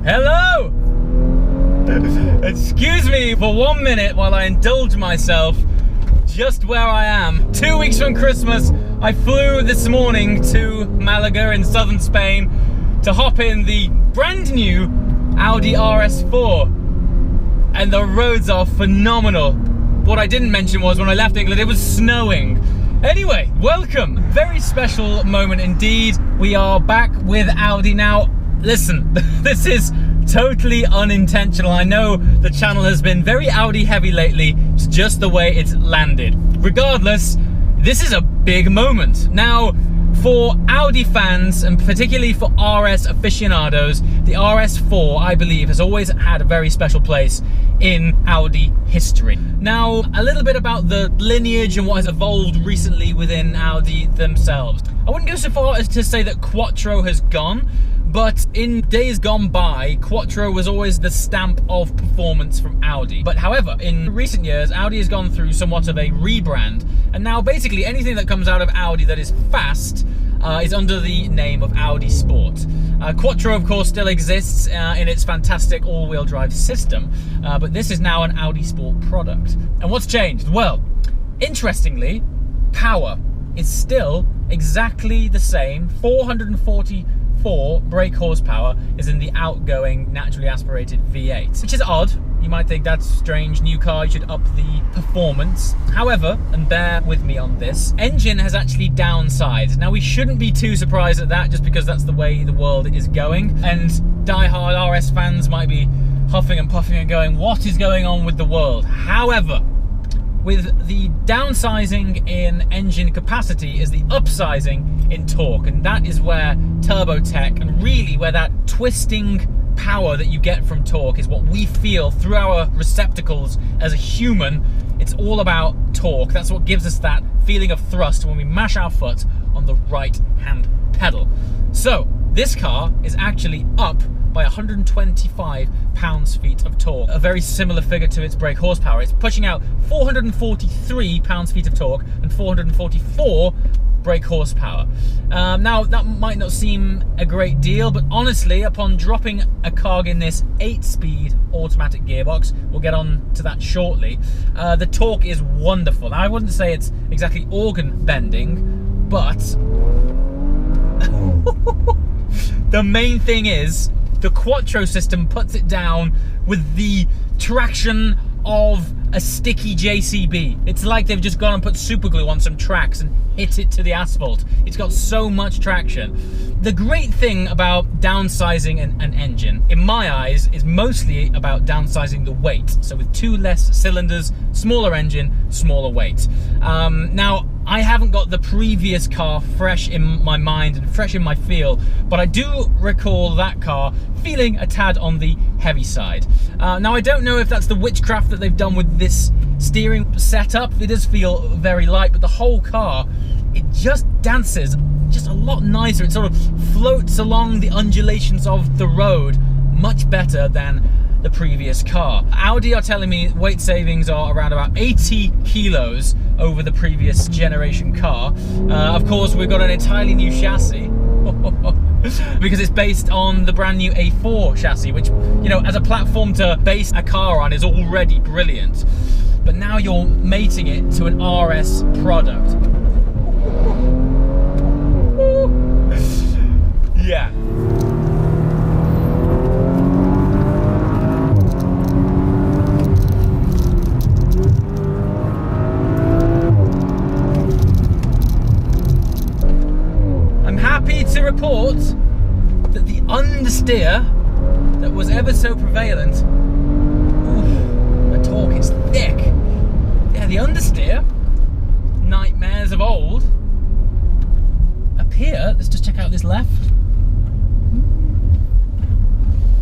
Hello! Excuse me for 1 minute while I indulge myself just where I am. 2 weeks from Christmas, I flew this morning to Malaga in southern Spain to hop in the brand new Audi RS4. And the roads are phenomenal. What I didn't mention was when I left England, it was snowing. Anyway, welcome. Very special moment indeed. We are back with Audi now. Listen, this is totally unintentional. I know the channel has been very Audi heavy lately. It's just the way it's landed. Regardless, this is a big moment. Now, for Audi fans, and particularly for RS aficionados, the RS4, I believe, has always had a very special place in Audi history. Now, a little bit about the lineage and what has evolved recently within Audi themselves. I wouldn't go so far as to say that Quattro has gone, but in days gone by, Quattro was always the stamp of performance from Audi. But however, in recent years, Audi has gone through somewhat of a rebrand, and now basically anything that comes out of Audi that is fast is under the name of Audi Sport. Quattro, of course, still exists in its fantastic all-wheel drive system, but this is now an Audi Sport product. And what's changed? Well, interestingly, power is still exactly the same. 444 brake horsepower is in the outgoing naturally aspirated V8, which is odd. You might think that's strange, new car, you should up the performance. However, and bear with me on this, engine has actually downsized. Now we shouldn't be too surprised at that just because that's the way the world is going. And die-hard RS fans might be huffing and puffing and going, what is going on with the world? However, with the downsizing in engine capacity is the upsizing in torque, and that is where turbo tech and really where that twisting power that you get from torque is what we feel through our receptacles as a human. It's all about torque. That's what gives us that feeling of thrust when we mash our foot on the right hand pedal. So this car is actually up by 125 pounds-feet of torque, a very similar figure to its brake horsepower. It's pushing out 443 pounds-feet of torque and 444 brake horsepower. Now, that might not seem a great deal, but honestly, upon dropping a cog in this 8-speed automatic gearbox, we'll get on to that shortly, the torque is wonderful. Now, I wouldn't say it's exactly organ bending, but the main thing is the Quattro system puts it down with the traction of a sticky JCB. It's like they've just gone and put super glue on some tracks and hit it to the asphalt. It's got so much traction. The great thing about downsizing an engine, in my eyes, is mostly about downsizing the weight. So with 2 less cylinders, smaller engine, smaller weight. Now, I haven't got the previous car fresh in my mind and fresh in my feel, but I do recall that car feeling a tad on the heavy side. Now, I don't know if that's the witchcraft that they've done with this steering setup. It does feel very light, but the whole car, it just dances just a lot nicer. It sort of floats along the undulations of the road much better than the previous car. Audi are telling me weight savings are around about 80 kilos over the previous generation car. Of course, we've got an entirely new chassis because it's based on the brand new A4 chassis, which, you know, as a platform to base a car on is already brilliant. But now you're mating it to an RS product. Yeah. I'm happy to report that the understeer that was ever so prevalent, the torque is thick. Yeah, the understeer nightmares of old appear. Let's just check out this left.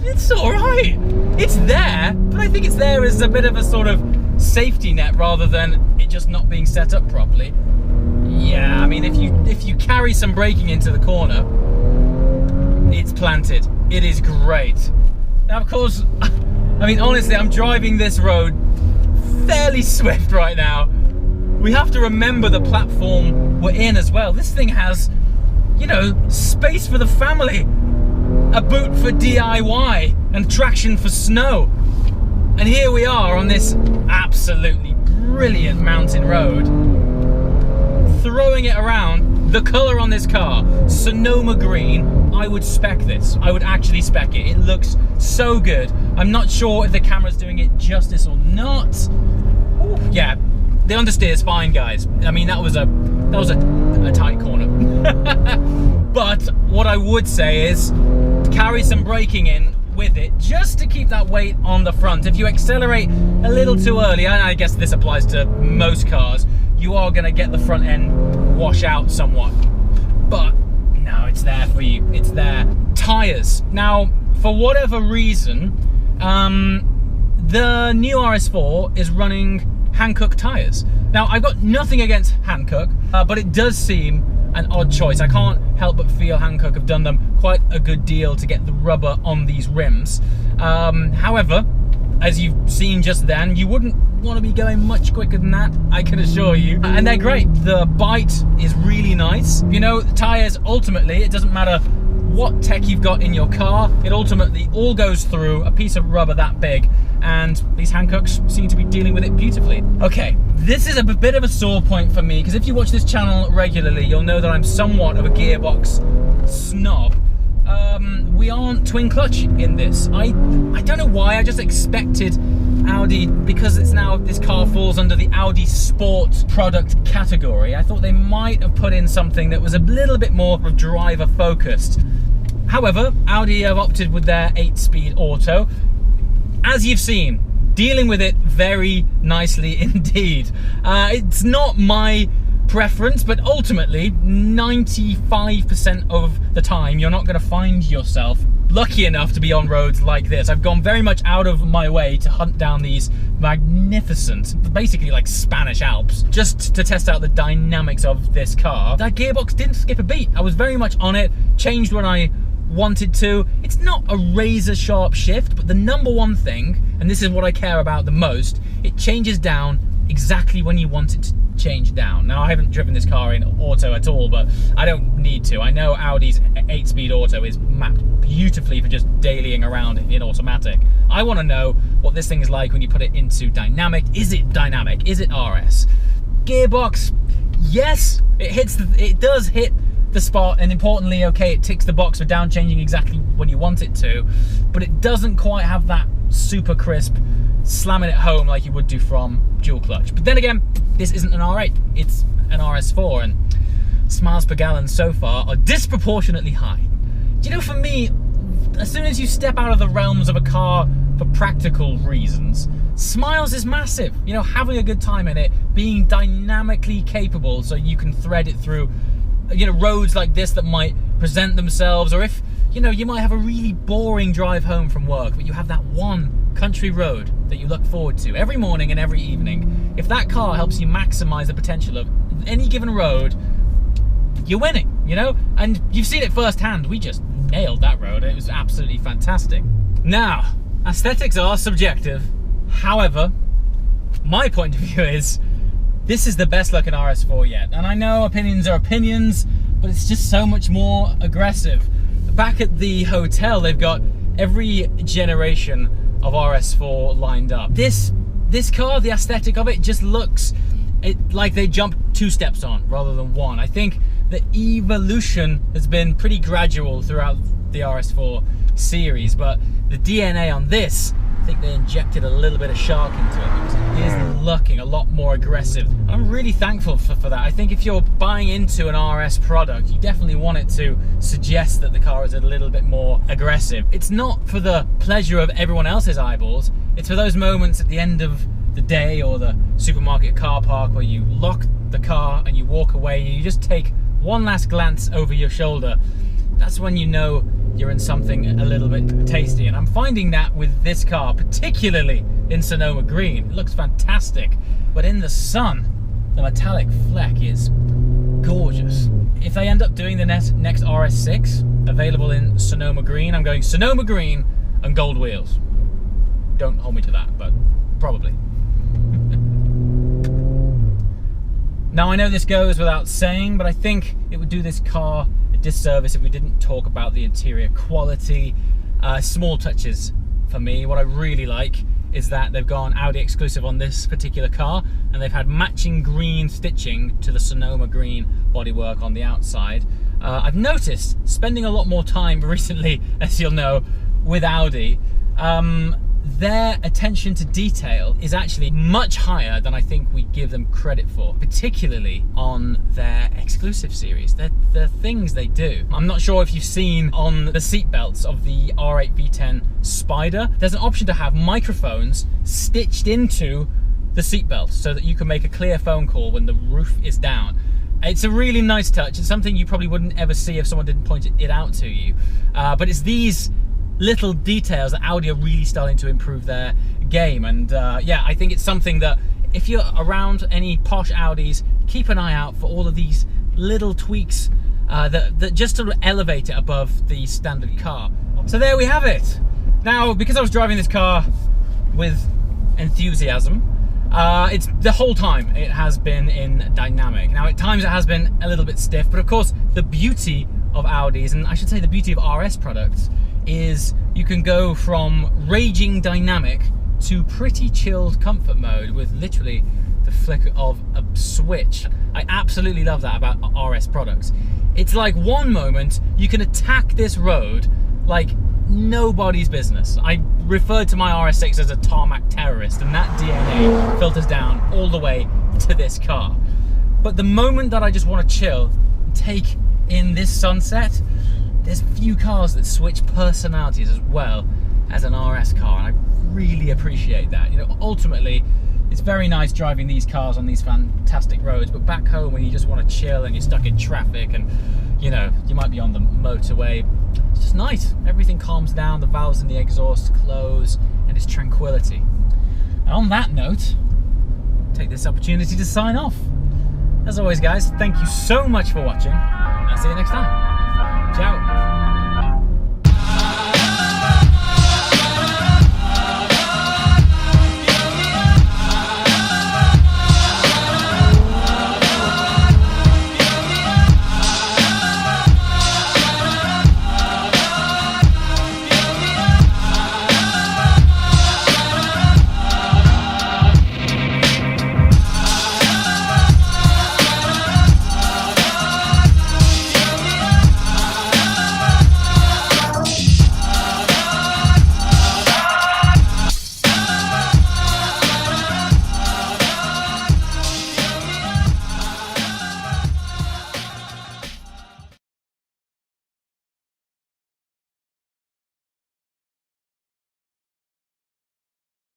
It's alright. It's there, but I think it's there as a bit of a sort of safety net rather than it just not being set up properly. Yeah, I mean, if you carry some braking into the corner, it's planted. It is great. Now, of course, I mean, honestly, I'm driving this road fairly swift right now. We have to remember the platform we're in as well. This thing has, you know, space for the family. a boot for DIY and traction for snow. And here we are on this absolutely brilliant mountain road, throwing it around. The colour on this car, Sonoma Green, I would spec this. I would actually spec it. It looks so good. I'm not sure if the camera's doing it justice or not. Ooh, yeah, the understeer's fine, guys. I mean, that was a tight corner. But what I would say is carry some braking in with it, just to keep that weight on the front. If you accelerate a little too early, and I guess this applies to most cars, you are going to get the front end wash out somewhat. But no, it's there for you. It's there. Tires. Now, for whatever reason, the new RS4 is running Hankook tires. Now, I've got nothing against Hankook, but it does seem an odd choice. I can't help but feel Hankook have done them quite a good deal to get the rubber on these rims. However, as you've seen just then, you wouldn't want to be going much quicker than that, I can assure you. And they're great. The bite is really nice. You know, the tires, ultimately, it doesn't matter what tech you've got in your car, it ultimately all goes through a piece of rubber that big, and these Hankooks seem to be dealing with it beautifully. Okay, this is a bit of a sore point for me, because if you watch this channel regularly, you'll know that I'm somewhat of a gearbox snob. We aren't twin clutch in this. I don't know why, I just expected Audi, because it's now, this car falls under the Audi Sport product category, I thought they might have put in something that was a little bit more driver focused. However, Audi have opted with their 8-speed auto. As you've seen, dealing with it very nicely indeed. It's not my preference, but ultimately 95% of the time you're not going to find yourself lucky enough to be on roads like this. I've gone very much out of my way to hunt down these magnificent, basically like Spanish Alps, just to test out the dynamics of this car. That gearbox didn't skip a beat. I was very much on it, changed when I wanted to. It's not a razor sharp shift, but the number one thing, and this is what I care about the most, it changes down exactly when you want it to change down. Now, I haven't driven this car in auto at all, but I don't need to. I know Audi's 8-speed auto is mapped beautifully for just dailying around in automatic. I want to know what this thing is like when you put it into dynamic. Is it dynamic? Is it RS? Gearbox, yes, it does hit the spot, and importantly, okay, it ticks the box for down changing exactly when you want it to, but it doesn't quite have that super crisp slamming it home like you would do from dual clutch. But then again, this isn't an R8, it's an RS4, and miles per gallon so far are disproportionately high. Do you know, for me, as soon as you step out of the realms of a car for practical reasons, smiles is massive. You know, having a good time in it, being dynamically capable so you can thread it through, you know, roads like this that might present themselves, or if, you know, you might have a really boring drive home from work, but you have that one country road that you look forward to every morning and every evening. If that car helps you maximize the potential of any given road, you're winning, you know? And you've seen it firsthand. We just nailed that road. It was absolutely fantastic. Now, aesthetics are subjective. However, my point of view is this is the best looking RS4 yet. And I know opinions are opinions, but it's just so much more aggressive. Back at the hotel, they've got every generation of RS4 lined up. This car, the aesthetic of it just looks like they jumped 2 steps on rather than 1. I think the evolution has been pretty gradual throughout the RS4 series, but the DNA on this, I think they injected a little bit of shark into it because it is looking a lot more aggressive. I'm really thankful for that. I think if you're buying into an RS product, you definitely want it to suggest that the car is a little bit more aggressive. It's not for the pleasure of everyone else's eyeballs, it's for those moments at the end of the day or the supermarket car park where you lock the car and you walk away and you just take one last glance over your shoulder. That's when you know you're in something a little bit tasty, and I'm finding that with this car, particularly in Sonoma Green. It looks fantastic, but in the sun, the metallic fleck is gorgeous. If they end up doing the next RS6 available in Sonoma Green, I'm going Sonoma Green and gold wheels. Don't hold me to that, but probably. Now, I know this goes without saying, but I think it would do this car a disservice if we didn't talk about the interior quality. Small touches for me. What I really like is that they've gone Audi exclusive on this particular car, and they've had matching green stitching to the Sonoma green bodywork on the outside. I've noticed, spending a lot more time recently, as you'll know, with Audi, their attention to detail is actually much higher than I think we give them credit for, particularly on their exclusive series. The things they do. I'm not sure if you've seen on the seat belts of the R8 V10 Spider, there's an option to have microphones stitched into the seat belt so that you can make a clear phone call when the roof is down. It's a really nice touch. It's something you probably wouldn't ever see if someone didn't point it out to you. But it's these little details that Audi are really starting to improve their game, and yeah, I think it's something that if you're around any posh Audis, keep an eye out for all of these little tweaks that just sort of elevate it above the standard car. So there we have it. Now, because I was driving this car with enthusiasm, it's the whole time it has been in dynamic. Now at times it has been a little bit stiff, but of course the beauty of Audis, and I should say the beauty of RS products, is you can go from raging dynamic to pretty chilled comfort mode with literally the flick of a switch. I absolutely love that about RS products. It's like one moment you can attack this road like nobody's business. I referred to my RS6 as a tarmac terrorist, and that DNA filters down all the way to this car. But the moment that I just want to chill, take in this sunset, there's few cars that switch personalities as well as an RS car, and I really appreciate that. You know, ultimately, it's very nice driving these cars on these fantastic roads, but back home when you just want to chill and you're stuck in traffic and, you know, you might be on the motorway, it's just nice. Everything calms down, the valves in the exhaust close, and it's tranquility. And on that note, take this opportunity to sign off. As always, guys, thank you so much for watching. I'll see you next time. Ciao.